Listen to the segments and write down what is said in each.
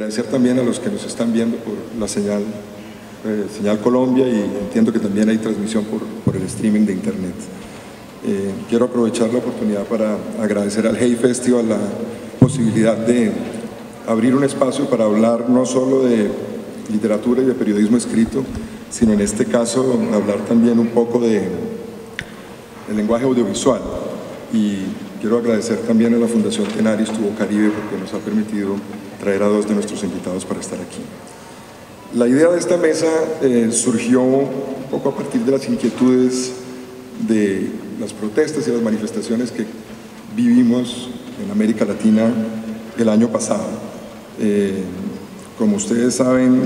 agradecer también a los que nos están viendo por la señal Colombia, y entiendo que también hay transmisión por el streaming de internet. Quiero aprovechar la oportunidad para agradecer al Hey Festival la posibilidad de abrir un espacio para hablar no solo de literatura y de periodismo escrito, sino en este caso hablar también un poco del lenguaje audiovisual. Y quiero agradecer también a la Fundación Tenaris Tubo Caribe porque nos ha permitido traer a dos de nuestros invitados para estar aquí. La idea de esta mesa surgió un poco a partir de las inquietudes de las protestas y las manifestaciones que vivimos en América Latina el año pasado. Como ustedes saben,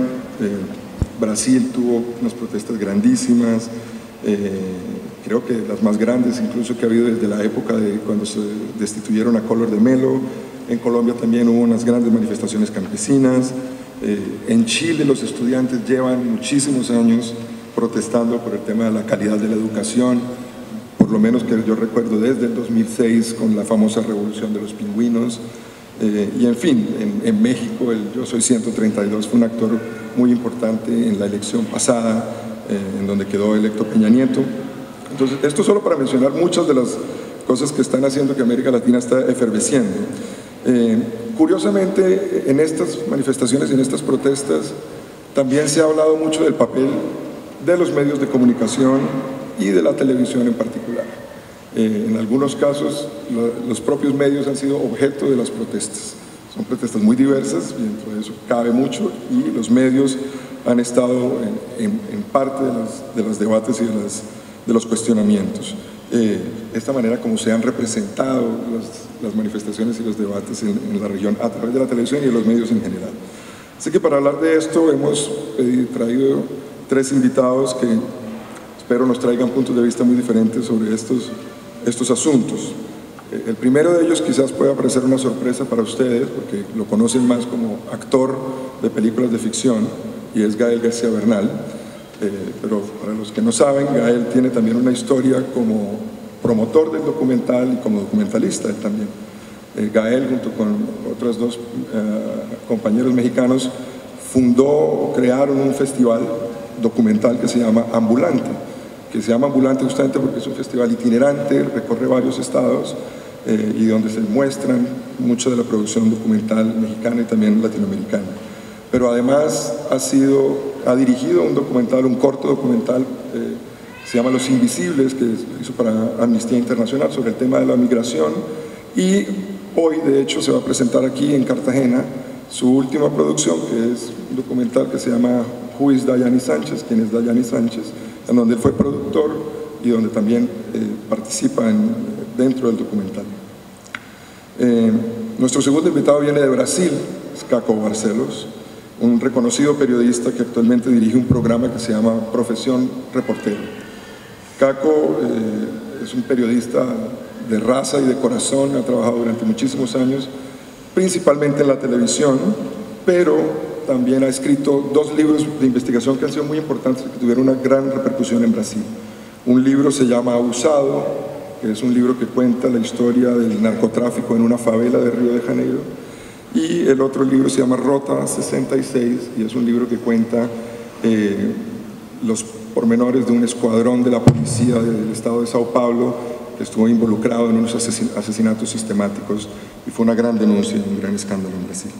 Brasil tuvo unas protestas grandísimas, creo que las más grandes incluso que ha habido desde la época de cuando se destituyeron a Collor de Mello. En Colombia también hubo unas grandes manifestaciones campesinas. En Chile los estudiantes llevan muchísimos años protestando por el tema de la calidad de la educación, por lo menos que yo recuerdo desde el 2006 con la famosa revolución de los pingüinos. Y en fin, en México el Yo Soy 132 fue un actor muy importante en la elección pasada, en donde quedó electo Peña Nieto. Entonces, esto solo para mencionar muchas de las cosas que están haciendo que América Latina está efervesciendo. Curiosamente, en estas manifestaciones y en estas protestas también se ha hablado mucho del papel de los medios de comunicación y de la televisión en particular. En algunos casos, los propios medios han sido objeto de las protestas. Son protestas muy diversas, y dentro de eso cabe mucho, y los medios han estado en parte de los debates y de los cuestionamientos. Esta manera como se han representado las manifestaciones y los debates en la región a través de la televisión y de los medios en general. Así que para hablar de esto hemos traído tres invitados que espero nos traigan puntos de vista muy diferentes sobre estos asuntos. El primero de ellos quizás pueda parecer una sorpresa para ustedes porque lo conocen más como actor de películas de ficción, y es Gael García Bernal. Pero para los que no saben, Gael tiene también una historia como promotor del documental y como documentalista él también. Gael, junto con otros dos compañeros mexicanos, crearon un festival documental que se llama Ambulante, justamente porque es un festival itinerante, recorre varios estados y donde se muestran mucho de la producción documental mexicana y también latinoamericana. Pero además ha dirigido un corto documental, se llama Los Invisibles, que hizo para Amnistía Internacional sobre el tema de la migración, y hoy de hecho se va a presentar aquí en Cartagena su última producción, que es un documental que se llama Who is Dayani Sánchez, ¿quién es Dayani Sánchez?, en donde él fue productor y donde también participa dentro del documental. Nuestro segundo invitado viene de Brasil, es Caco Barcelos, un reconocido periodista que actualmente dirige un programa que se llama Profesión Reportero. Caco es un periodista de raza y de corazón, ha trabajado durante muchísimos años, principalmente en la televisión, pero también ha escrito dos libros de investigación que han sido muy importantes, que tuvieron una gran repercusión en Brasil. Un libro se llama Abusado, que es un libro que cuenta la historia del narcotráfico en una favela de Río de Janeiro, y el otro libro se llama Rota 66, y es un libro que cuenta los pormenores de un escuadrón de la policía del estado de Sao Paulo que estuvo involucrado en unos asesinatos sistemáticos, y fue una gran denuncia y un gran escándalo en Brasil.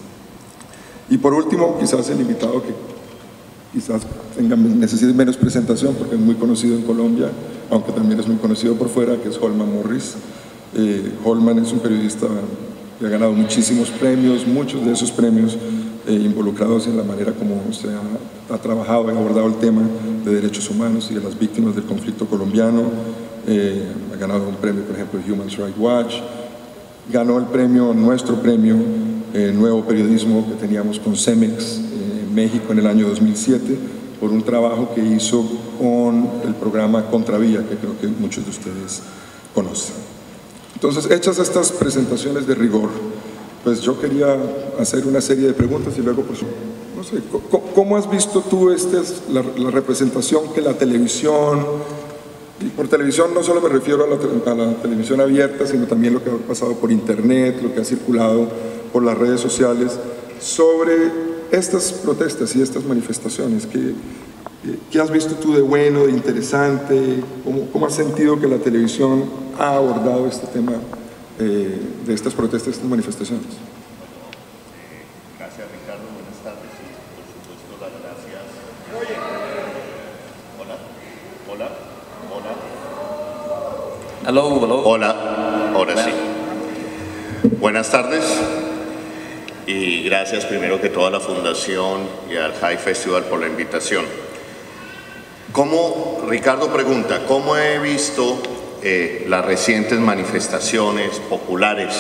Y por último, quizás el invitado que quizás necesite menos presentación porque es muy conocido en Colombia, aunque también es muy conocido por fuera, que es Holman Morris. Holman es un periodista que ha ganado muchísimos premios, muchos de esos premios involucrados en la manera como se ha trabajado y abordado el tema de derechos humanos y de las víctimas del conflicto colombiano. Ha ganado un premio, por ejemplo, de Human Rights Watch. Ganó nuestro premio Nuevo Periodismo que teníamos con Cemex en México en el año 2007 por un trabajo que hizo con el programa Contravía, que creo que muchos de ustedes conocen. Entonces, hechas estas presentaciones de rigor, pues yo quería hacer una serie de preguntas y luego, pues, no sé, ¿cómo has visto tú la representación que la televisión, y por televisión no solo me refiero a la televisión abierta, sino también lo que ha pasado por internet, lo que ha circulado por las redes sociales, sobre estas protestas y estas manifestaciones. ¿Qué has visto tú de bueno, de interesante? ¿Cómo has sentido que la televisión ha abordado este tema de estas protestas, estas manifestaciones? Gracias, Ricardo. Buenas tardes y por supuesto las gracias. Hola. Aló. Hola, ahora sí. Buenas tardes y gracias primero que todo a la Fundación y al High Festival por la invitación. Ricardo pregunta, ¿cómo he visto las recientes manifestaciones populares,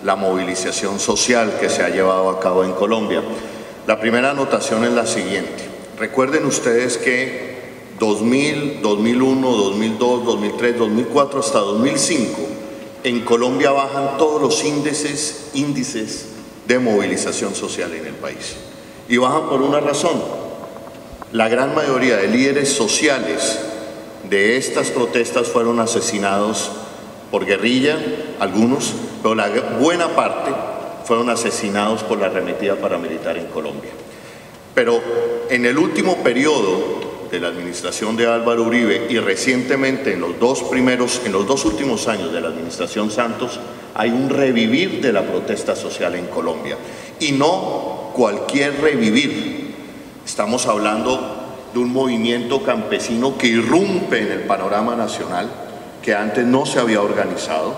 la movilización social que se ha llevado a cabo en Colombia? La primera anotación es la siguiente. Recuerden ustedes que 2000, 2001, 2002, 2003, 2004 hasta 2005 en Colombia bajan todos los índices de movilización social en el país. Y bajan por una razón. La gran mayoría de líderes sociales de estas protestas fueron asesinados por guerrilla, algunos, pero la buena parte fueron asesinados por la arremetida paramilitar en Colombia. Pero en el último periodo de la administración de Álvaro Uribe y recientemente en los dos últimos años de la administración Santos, hay un revivir de la protesta social en Colombia. Y no cualquier revivir. Estamos hablando de un movimiento campesino que irrumpe en el panorama nacional, que antes no se había organizado.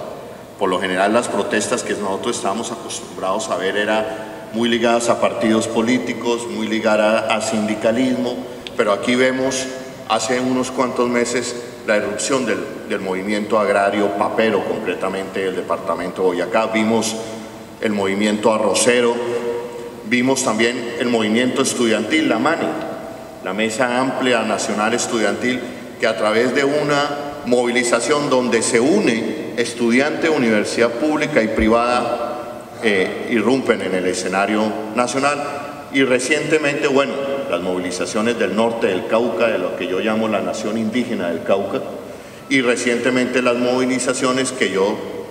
Por lo general las protestas que nosotros estábamos acostumbrados a ver eran muy ligadas a partidos políticos, muy ligadas a sindicalismo, pero aquí vemos hace unos cuantos meses la irrupción del movimiento agrario papero, concretamente del departamento de Boyacá. Vimos el movimiento arrocero, vimos también el movimiento estudiantil, la MANI, la Mesa Amplia Nacional Estudiantil, que a través de una movilización donde se une estudiante, universidad pública y privada, irrumpen en el escenario nacional. Y recientemente, bueno, las movilizaciones del norte del Cauca, de lo que yo llamo la nación indígena del Cauca, y recientemente las movilizaciones que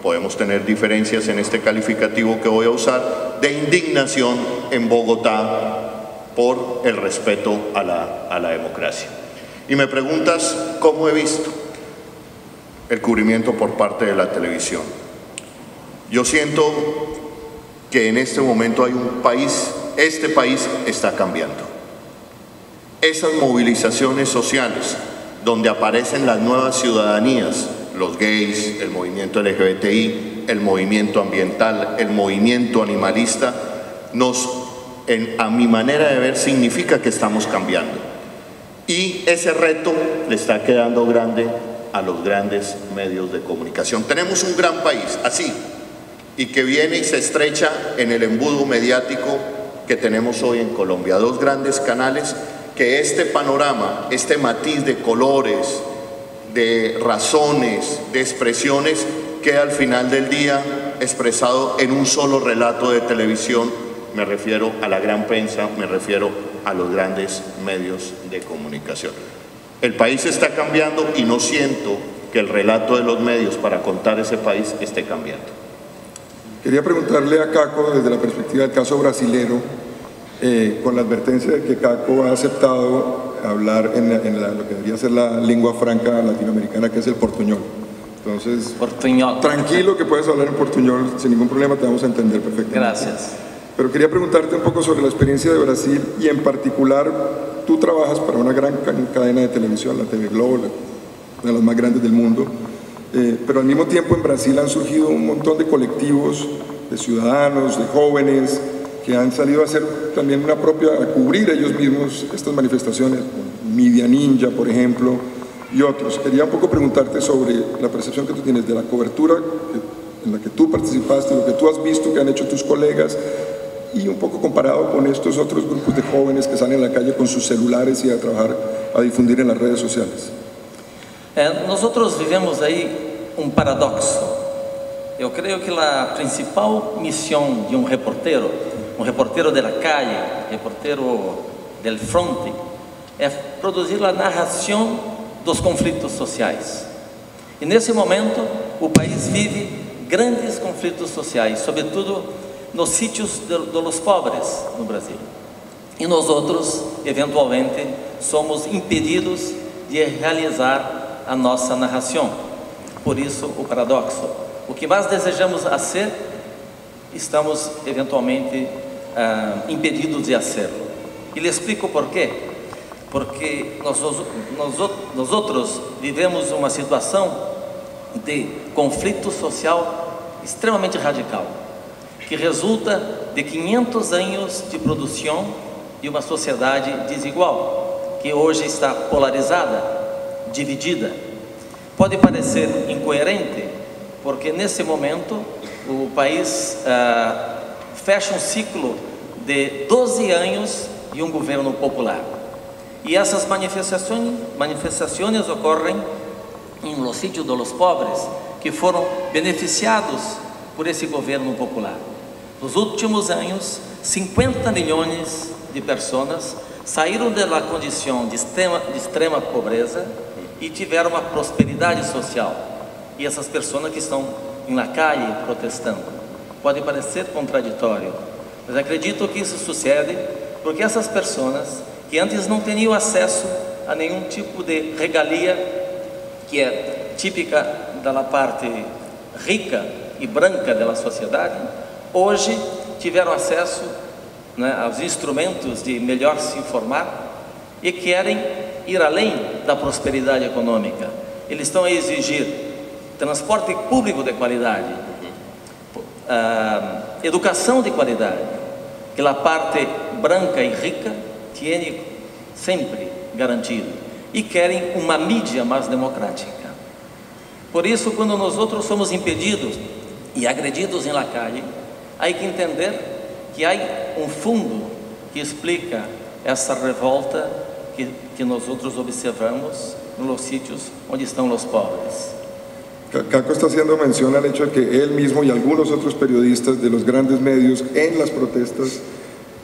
podemos tener diferencias en este calificativo que voy a usar, de indignación en Bogotá por el respeto a la democracia. Y me preguntas cómo he visto el cubrimiento por parte de la televisión. Yo siento que en este momento hay un país, este país está cambiando. Esas movilizaciones sociales donde aparecen las nuevas ciudadanías, los gays, el movimiento LGBTI, el movimiento ambiental, el movimiento animalista, a mi manera de ver, significa que estamos cambiando. Y ese reto le está quedando grande a los grandes medios de comunicación. Tenemos un gran país, así, y que viene y se estrecha en el embudo mediático que tenemos hoy en Colombia. Dos grandes canales que este panorama, este matiz de colores, de razones, de expresiones, queda al final del día expresado en un solo relato de televisión. Me refiero a la gran prensa, me refiero a los grandes medios de comunicación. El país está cambiando y no siento que el relato de los medios para contar ese país esté cambiando. Quería preguntarle a Caco desde la perspectiva del caso brasilero, con la advertencia de que Caco ha aceptado hablar en lo que debería ser la lengua franca latinoamericana, que es el portuñol. Entonces, portuñol. Tranquilo que puedes hablar en portuñol, sin ningún problema te vamos a entender perfectamente. Gracias. Pero quería preguntarte un poco sobre la experiencia de Brasil y en particular, tú trabajas para una gran cadena de televisión, la TV Globo, una de las más grandes del mundo, pero al mismo tiempo en Brasil han surgido un montón de colectivos, de ciudadanos, de jóvenes, que han salido a hacer también a cubrir ellos mismos estas manifestaciones, Media Ninja, por ejemplo, y otros. Quería un poco preguntarte sobre la percepción que tú tienes de la cobertura en la que tú participaste, lo que tú has visto que han hecho tus colegas, y un poco comparado con estos otros grupos de jóvenes que salen a la calle con sus celulares y a trabajar, a difundir en las redes sociales. Nosotros vivemos aí paradoxo. Eu creio que a principal missão de reportero de la calle, reportero del fronte, é produzir a narração dos conflitos sociais. E nesse momento o país vive grandes conflitos sociais, sobretudo nos sítios de los pobres no Brasil. E nós outros, eventualmente, somos impedidos de realizar a nossa narração. Por isso, o paradoxo. O que mais desejamos fazer, estamos eventualmente impedidos de hacerlo. E lhe explico por quê. Porque nós outros vivemos uma situação de conflito social extremamente radical, que resulta de 500 anos de produção de uma sociedade desigual, que hoje está polarizada, dividida. Pode parecer incoerente, porque nesse momento o país fecha um ciclo de 12 anos de um governo popular. E essas manifestações ocorrem em los sítios de los pobres, que foram beneficiados por esse governo popular. Nos últimos anos, 50 milhões de pessoas saíram da condição de extrema pobreza e tiveram uma prosperidade social. E essas pessoas que estão na calle protestando. Pode parecer contraditório, mas acredito que isso sucede porque essas pessoas que antes não tinham acesso a nenhum tipo de regalia que é típica da parte rica e branca da sociedade, hoje tiveram acesso, né, aos instrumentos de melhor se informar e querem ir além da prosperidade econômica. Eles estão a exigir transporte público de qualidade, educação de qualidade, que a parte branca e rica tem sempre garantido, e querem uma mídia mais democrática. Por isso, quando nós outros somos impedidos e agredidos na calle, há que entender que há um fundo que explica essa revolta que nós outros observamos nos sítios onde estão os pobres. Caco está haciendo mención al hecho de que él mismo y algunos otros periodistas de los grandes medios en las protestas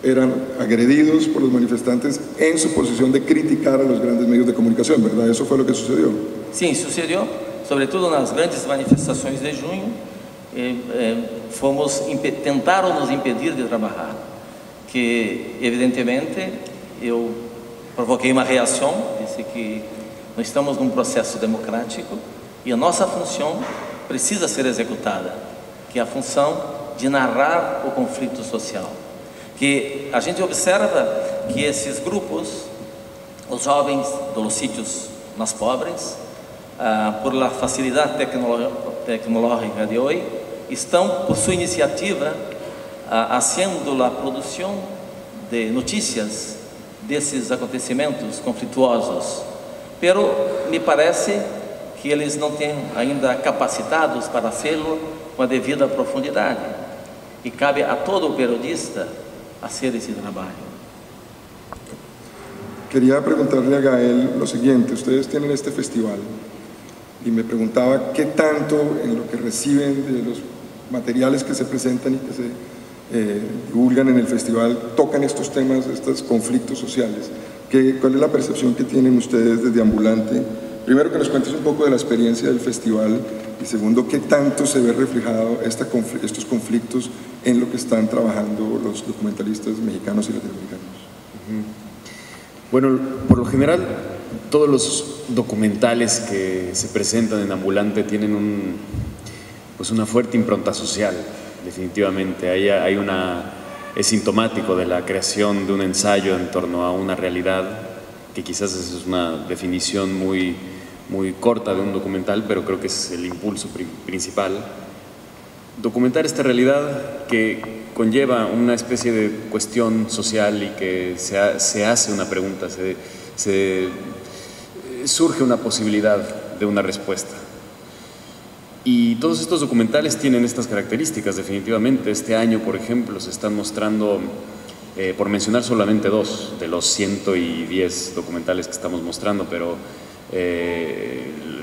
eran agredidos por los manifestantes en su posición de criticar a los grandes medios de comunicación, ¿verdad? Eso fue lo que sucedió. Sim, sucedeu, sobretudo nas grandes manifestações de junho, tentaram nos impedir de trabalhar, que evidentemente eu provoquei uma reação, disse que nós estamos num processo democrático e a nossa função precisa ser executada, que é a função de narrar o conflito social. Que a gente observa que esses grupos, os jovens dos sítios mais pobres, por la facilidade tecnológica de hoje, estão, por sua iniciativa, fazendo a produção de notícias desses acontecimentos conflituosos. Pero me parece que eles não têm ainda capacitados para fazê-lo com a devida profundidade. E cabe a todo periodista hacer ese trabajo. Quería preguntarle a Gael lo siguiente: ustedes tienen este festival y me preguntaba qué tanto en lo que reciben de los materiales que se presentan y que se divulgan en el festival tocan estos temas, estos conflictos sociales. ¿Cuál es la percepción que tienen ustedes desde Ambulante? Primero, que nos cuentes un poco de la experiencia del festival, y segundo, qué tanto se ve reflejado estos conflictos en lo que están trabajando los documentalistas mexicanos y latinoamericanos. Bueno, por lo general, todos los documentales que se presentan en Ambulante tienen una fuerte impronta social, definitivamente. Es sintomático de la creación de un ensayo en torno a una realidad, que quizás es una definición muy corta de un documental, pero creo que es el impulso principal. Documentar esta realidad que conlleva una especie de cuestión social y que se hace una pregunta, surge una posibilidad de una respuesta. Y todos estos documentales tienen estas características, definitivamente. Este año, por ejemplo, se están mostrando, por mencionar solamente dos de los 110 documentales que estamos mostrando, pero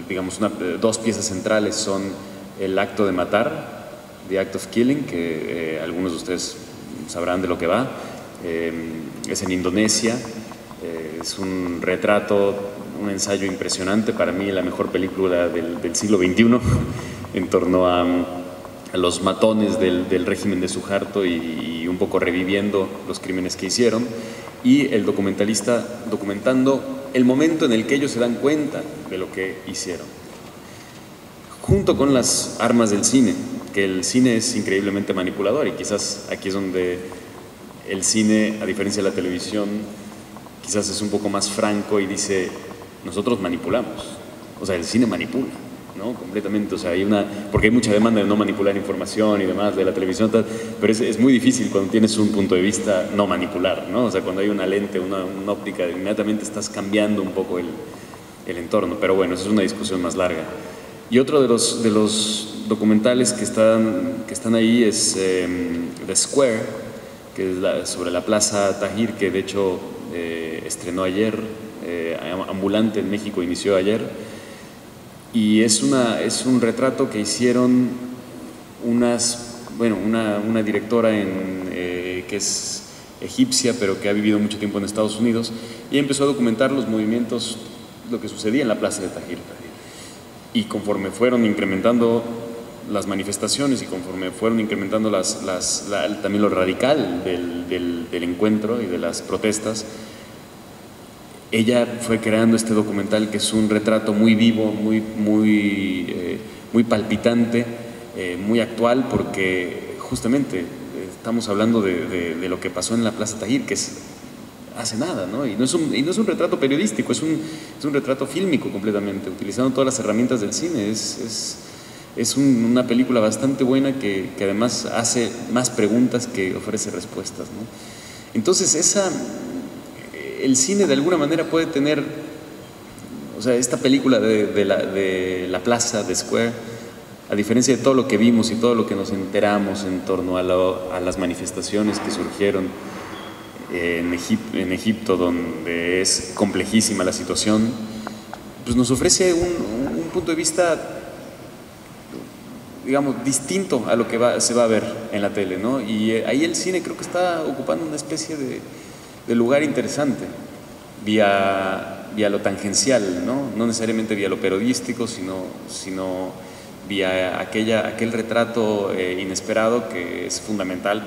digamos dos piezas centrales son El acto de matar, The Act of Killing, que algunos de ustedes sabrán de lo que va. Es en Indonesia, es un retrato, un ensayo impresionante, para mí la mejor película del siglo XXI en torno a los matones del régimen de Suharto y un poco reviviendo los crímenes que hicieron, y el documentalista documentando el momento en el que ellos se dan cuenta de lo que hicieron, junto con las armas del cine, que el cine es increíblemente manipulador, y quizás aquí es donde el cine, a diferencia de la televisión, quizás es un poco más franco y dice, nosotros manipulamos, o sea, el cine manipula, ¿no? Completamente, o sea, porque hay mucha demanda de no manipular información y demás de la televisión, pero es muy difícil cuando tienes un punto de vista no manipular, ¿no? O sea, cuando hay una lente, una óptica, inmediatamente estás cambiando un poco el entorno, pero bueno, esa es una discusión más larga. Y otro de los documentales que están ahí es The Square, que es sobre la Plaza Tahrir, que de hecho estrenó ayer, Ambulante en México inició ayer, y es un retrato que hicieron una directora que es egipcia, pero que ha vivido mucho tiempo en Estados Unidos, y empezó a documentar los movimientos, lo que sucedía en la Plaza de Tahrir. Y conforme fueron incrementando las manifestaciones y conforme fueron incrementando también lo radical del encuentro y de las protestas, ella fue creando este documental que es un retrato muy vivo, muy palpitante, muy actual, porque justamente estamos hablando de lo que pasó en la Plaza Tahrir, que es hace nada, ¿no? Y no es un retrato periodístico, es un retrato fílmico completamente, utilizando todas las herramientas del cine. Es una película bastante buena que además hace más preguntas que ofrece respuestas, ¿no? Entonces el cine de alguna manera puede tener, o sea, esta película de la Plaza de Square, a diferencia de todo lo que vimos y todo lo que nos enteramos en torno a las manifestaciones que surgieron en Egipto, donde es complejísima la situación, pues nos ofrece un punto de vista, digamos, distinto a lo que se va a ver en la tele, ¿no? Y ahí el cine creo que está ocupando una especie de lugar interesante, vía lo tangencial, ¿no? No necesariamente vía lo periodístico, sino vía aquel retrato inesperado que es fundamental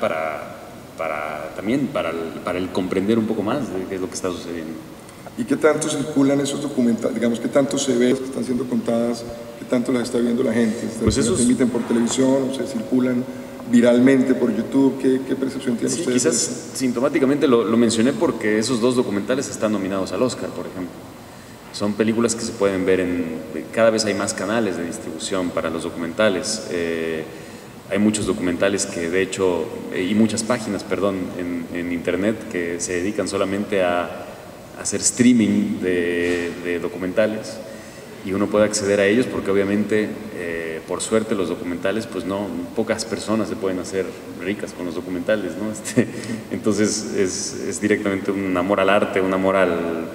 también para el comprender un poco más de qué es lo que está sucediendo. ¿Y qué tanto circulan esos documentales? Digamos, ¿qué tanto se ve, que están siendo contadas, qué tanto las está viendo la gente? Pues ¿Se emiten por televisión o se circulan viralmente por YouTube? ¿Qué percepción tienen ustedes? Quizás sintomáticamente lo mencioné porque esos dos documentales están nominados al Oscar, por ejemplo. Son películas que se pueden ver cada vez hay más canales de distribución para los documentales. Hay muchos documentales que de hecho, y muchas páginas, perdón, en internet que se dedican solamente a hacer streaming de documentales, y uno puede acceder a ellos porque obviamente, por suerte, los documentales, pues pocas personas se pueden hacer ricas con los documentales, ¿no? Entonces es directamente un amor al arte, un amor al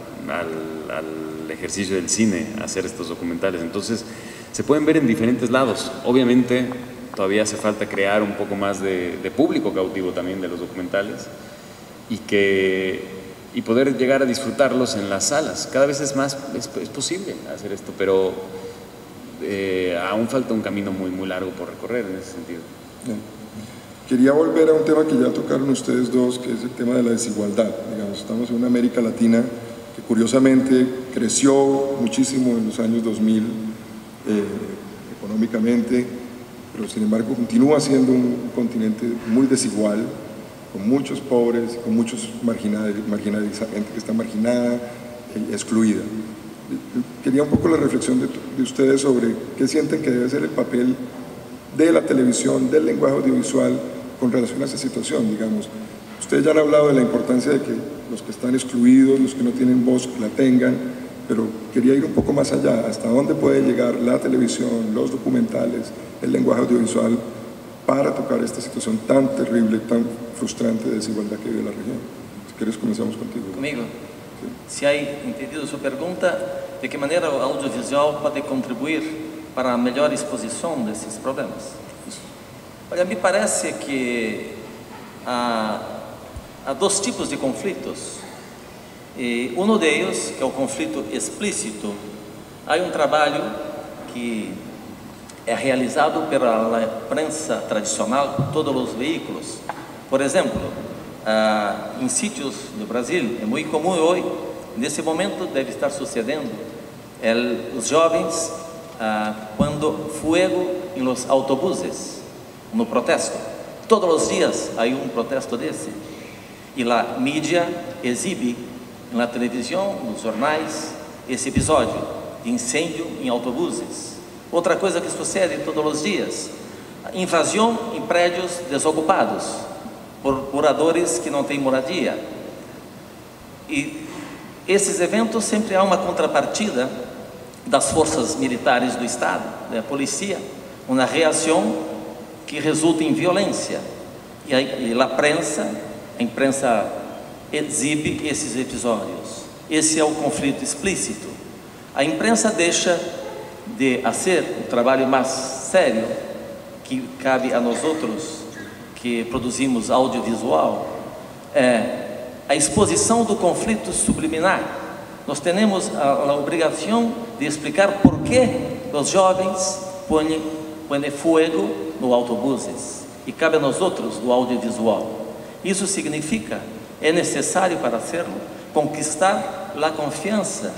ejercicio del cine, hacer estos documentales. Entonces se pueden ver en diferentes lados. Obviamente todavía hace falta crear un poco más de público cautivo también de los documentales y poder llegar a disfrutarlos en las salas. Cada vez es posible hacer esto, pero aún falta un camino muy, muy largo por recorrer en ese sentido. Bien. Quería volver a un tema que ya tocaron ustedes dos, que es el tema de la desigualdad. Digamos, estamos en una América Latina que curiosamente creció muchísimo en los años 2000 económicamente, pero sin embargo continúa siendo un continente muy desigual, con muchos pobres, con muchos gente que está marginada, excluida. Quería un poco la reflexión de ustedes sobre qué sienten que debe ser el papel de la televisión, del lenguaje audiovisual con relación a esa situación, digamos. Ustedes ya han hablado de la importancia de que los que están excluidos, los que no tienen voz, la tengan, pero quería ir un poco más allá. ¿Hasta dónde puede llegar la televisión, los documentales, el lenguaje audiovisual para tocar esta situación tan terrible, tan frustrante de desigualdad que vive la región? Si quieres, comenzamos contigo. Comigo? Sí. Se hay entendido su pregunta, de qué manera o audiovisual puede contribuir para a melhor exposição desses problemas? Olha, me parece que há dois tipos de conflitos. Um deles, que é o conflito explícito, há um trabalho que realizado pela prensa tradicional, todos os veículos. Por exemplo, em sítios do Brasil, é muito comum hoje, nesse momento deve estar sucedendo, os jovens quando fogo em los autobuses, no protesto. Todos os dias há protesto desse. E a mídia exibe na televisão, nos jornais, esse episódio de incêndio em autobuses. Outra coisa que sucede todos os dias, invasão em prédios desocupados por moradores que não têm moradia. E esses eventos sempre há uma contrapartida das forças militares do Estado, da polícia, uma reação que resulta em violência. E a imprensa exibe esses episódios. Esse é o conflito explícito. A imprensa deixa de fazer o trabalho mais sério que cabe a nós outros que produzimos audiovisual, a exposição do conflito subliminar. Nós temos a obrigação de explicar por que os jovens põem fogo nos autobuses, e cabe a nós outros do audiovisual. Isso significa, é necessário para hacerlo, conquistar a confiança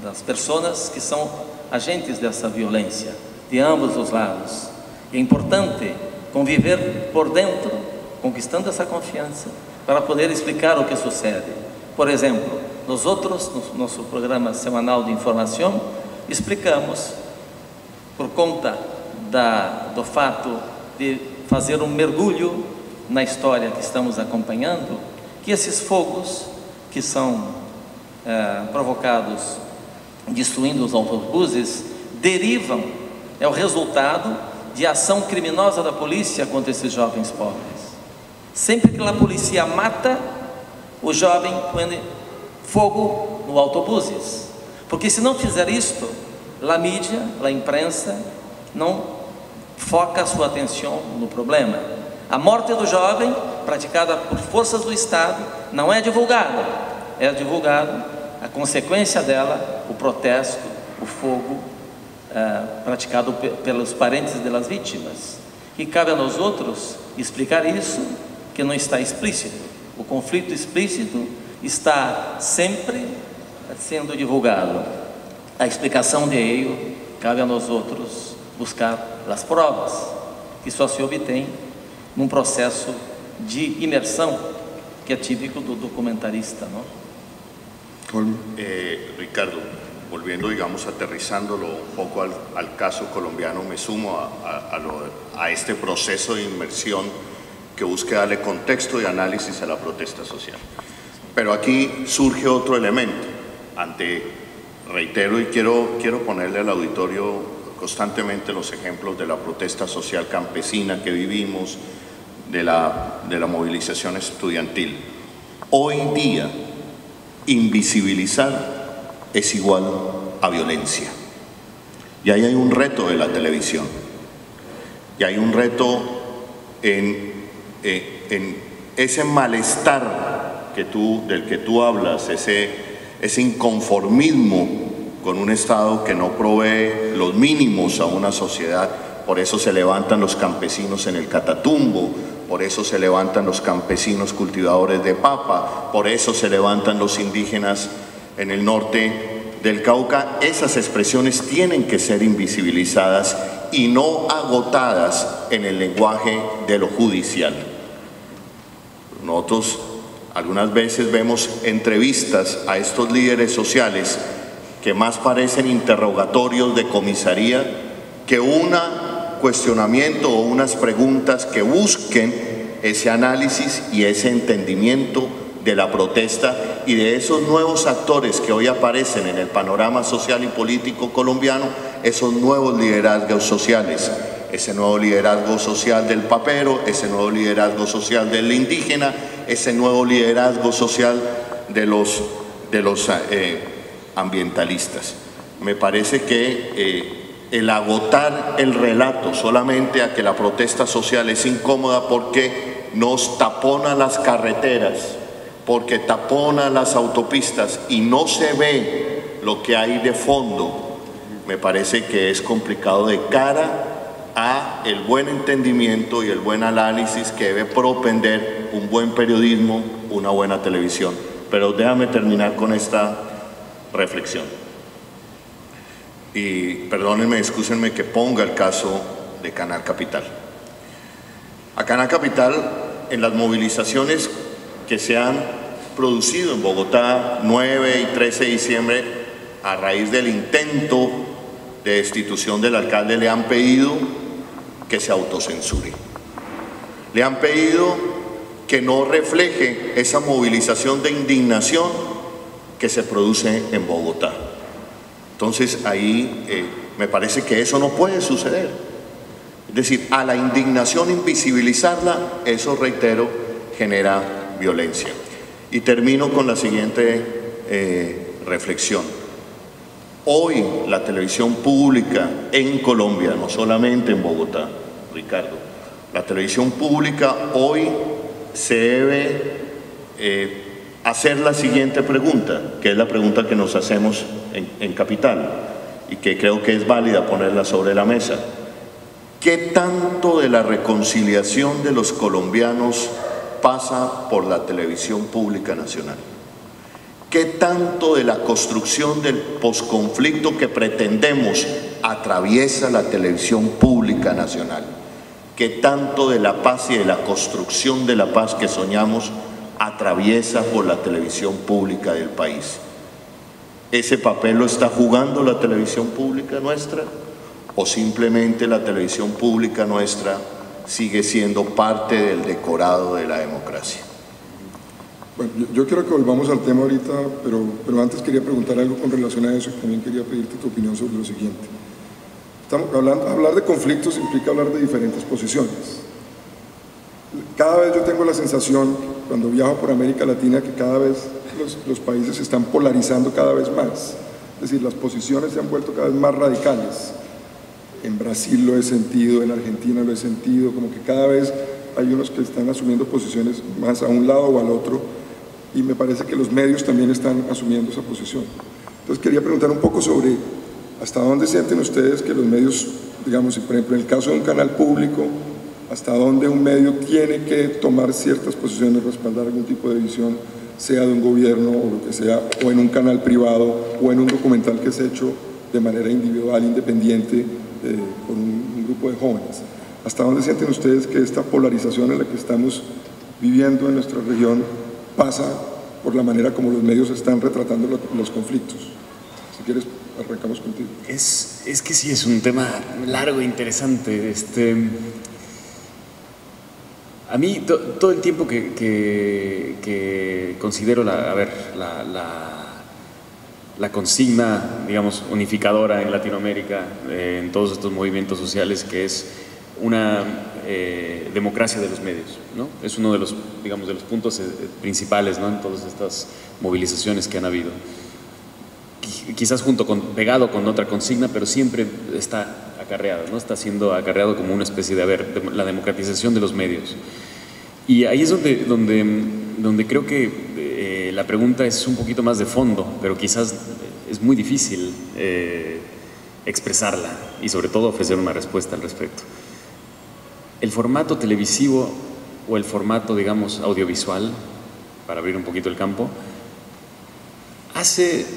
das pessoas que são agentes dessa violência, de ambos os lados. É importante conviver por dentro, conquistando essa confiança, para poder explicar o que sucede. Por exemplo, nós outros, no nosso programa semanal de informação, explicamos, por conta do fato de fazer um mergulho na história que estamos acompanhando, que esses fogos que são provocados destruindo os autobuses derivam, é o resultado de ação criminosa da polícia contra esses jovens pobres. Sempre que a polícia mata, o jovem põe fogo no autobuses, porque se não fizer isto, a mídia, a imprensa não foca sua atenção no problema. A morte do jovem, praticada por forças do Estado, não é divulgada. É divulgado a consequência dela, o protesto, o fogo praticado pelos parentes das vítimas. E cabe a nós outros explicar isso, que não está explícito. O conflito explícito está sempre sendo divulgado. A explicação de ello cabe a nós outros buscar as provas, que só se obtém num processo de imersão que é típico do documentarista, ¿no? Ricardo, volviendo, digamos, aterrizándolo un poco al caso colombiano, me sumo a este proceso de inmersión que busque darle contexto y análisis a la protesta social. Pero aquí surge otro elemento, reitero y quiero ponerle al auditorio constantemente los ejemplos de la protesta social campesina que vivimos, de la movilización estudiantil. Hoy día, invisibilizar es igual a violencia. Y ahí hay un reto de la televisión. Y hay un reto en ese malestar del que tú hablas, ese inconformismo con un Estado que no provee los mínimos a una sociedad. Por eso se levantan los campesinos en el Catatumbo, por eso se levantan los campesinos cultivadores de papa, por eso se levantan los indígenas en el norte del Cauca. Esas expresiones tienen que ser invisibilizadas y no agotadas en el lenguaje de lo judicial. Nosotros algunas veces vemos entrevistas a estos líderes sociales que más parecen interrogatorios de comisaría que un cuestionamiento o unas preguntas que busquen ese análisis y ese entendimiento de la protesta y de esos nuevos actores que hoy aparecen en el panorama social y político colombiano, esos nuevos liderazgos sociales, ese nuevo liderazgo social del papero, ese nuevo liderazgo social del indígena, ese nuevo liderazgo social de los ambientalistas. Me parece que el agotar el relato solamente a que la protesta social es incómoda porque nos tapona las carreteras, porque tapona las autopistas y no se ve lo que hay de fondo me parece que es complicado de cara a el buen entendimiento y el buen análisis que debe propender un buen periodismo, una buena televisión. Pero déjame terminar con esta reflexión. Y perdónenme, excúsenme que ponga el caso de Canal Capital. A Canal Capital, en las movilizaciones que se han producido en Bogotá 9 y 13 de diciembre, a raíz del intento de destitución del alcalde, le han pedido que se autocensure. Le han pedido que no refleje esa movilización de indignación que se produce en Bogotá. Entonces ahí me parece que eso no puede suceder. Es decir, a la indignación invisibilizarla, eso, reitero, genera violencia. Y termino con la siguiente reflexión. Hoy la televisión pública en Colombia, no solamente en Bogotá, Ricardo, la televisión pública hoy se debe hacer la siguiente pregunta, que es la pregunta que nos hacemos en Capital y que creo que es válida ponerla sobre la mesa. ¿Qué tanto de la reconciliación de los colombianos pasa por la televisión pública nacional? ¿Qué tanto de la construcción del posconflicto que pretendemos atraviesa la televisión pública nacional? ¿Qué tanto de la paz y de la construcción de la paz que soñamos atraviesa por la televisión pública del país? ¿Ese papel lo está jugando la televisión pública nuestra? ¿O simplemente la televisión pública nuestra sigue siendo parte del decorado de la democracia? Bueno, yo quiero que volvamos al tema ahorita, pero antes quería preguntar algo con relación a eso y también quería pedirte tu opinión sobre lo siguiente. Hablar de conflictos implica hablar de diferentes posiciones. Cada vez yo tengo la sensación, cuando viajo por América Latina, que cada vez los países se están polarizando cada vez más. Es decir, las posiciones se han vuelto cada vez más radicales. En Brasil lo he sentido, en Argentina lo he sentido, como que cada vez hay unos que están asumiendo posiciones más a un lado o al otro, y me parece que los medios también están asumiendo esa posición. Entonces quería preguntar un poco sobre hasta dónde sienten ustedes que los medios, digamos, por ejemplo, en el caso de un canal público, hasta dónde un medio tiene que tomar ciertas posiciones, respaldar algún tipo de visión, sea de un gobierno o lo que sea, o en un canal privado, o en un documental que es hecho de manera individual, independiente, por un grupo de jóvenes. ¿Hasta dónde sienten ustedes que esta polarización en la que estamos viviendo en nuestra región pasa por la manera como los medios están retratando los conflictos? Si quieres, arrancamos contigo. Es que sí, es un tema largo e interesante. A mí todo el tiempo que considero la consigna, digamos, unificadora en Latinoamérica, en todos estos movimientos sociales, que es una democracia de los medios, ¿no? Es uno de los, digamos, de los puntos principales, ¿no?, en todas estas movilizaciones que han habido. Quizás pegado con otra consigna, pero siempre está acarreado, ¿no? Está siendo acarreado como una especie de la democratización de los medios. Y ahí es donde creo que la pregunta es un poquito más de fondo, pero quizás es muy difícil expresarla y sobre todo ofrecer una respuesta al respecto. El formato televisivo o el formato, digamos, audiovisual, para abrir un poquito el campo,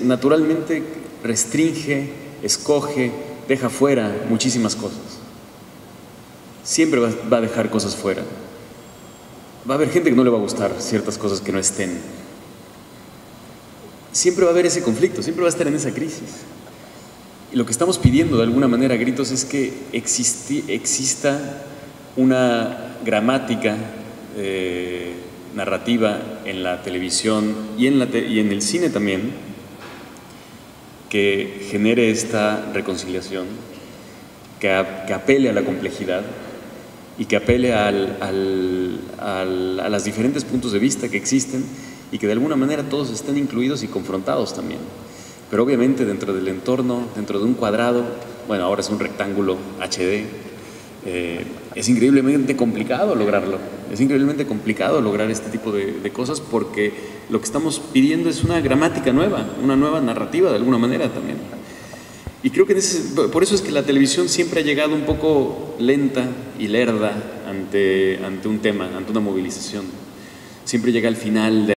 naturalmente restringe, escoge, deja fuera muchísimas cosas. Siempre va a dejar cosas fuera. Va a haber gente que no le va a gustar ciertas cosas que no estén. Siempre va a haber ese conflicto, siempre va a estar en esa crisis. Y lo que estamos pidiendo de alguna manera a gritos es que exista una gramática narrativa en la televisión y en el cine también, que genere esta reconciliación, que apele a la complejidad y que apele a los diferentes puntos de vista que existen y que de alguna manera todos estén incluidos y confrontados también. Pero obviamente dentro del entorno, dentro de un cuadrado, bueno, ahora es un rectángulo HD, es increíblemente complicado lograrlo. Es increíblemente complicado lograr este tipo de cosas, porque lo que estamos pidiendo es una gramática nueva, una nueva narrativa de alguna manera también. Y creo que por eso es que la televisión siempre ha llegado un poco lenta y lerda ante un tema, ante una movilización. Siempre llega al final de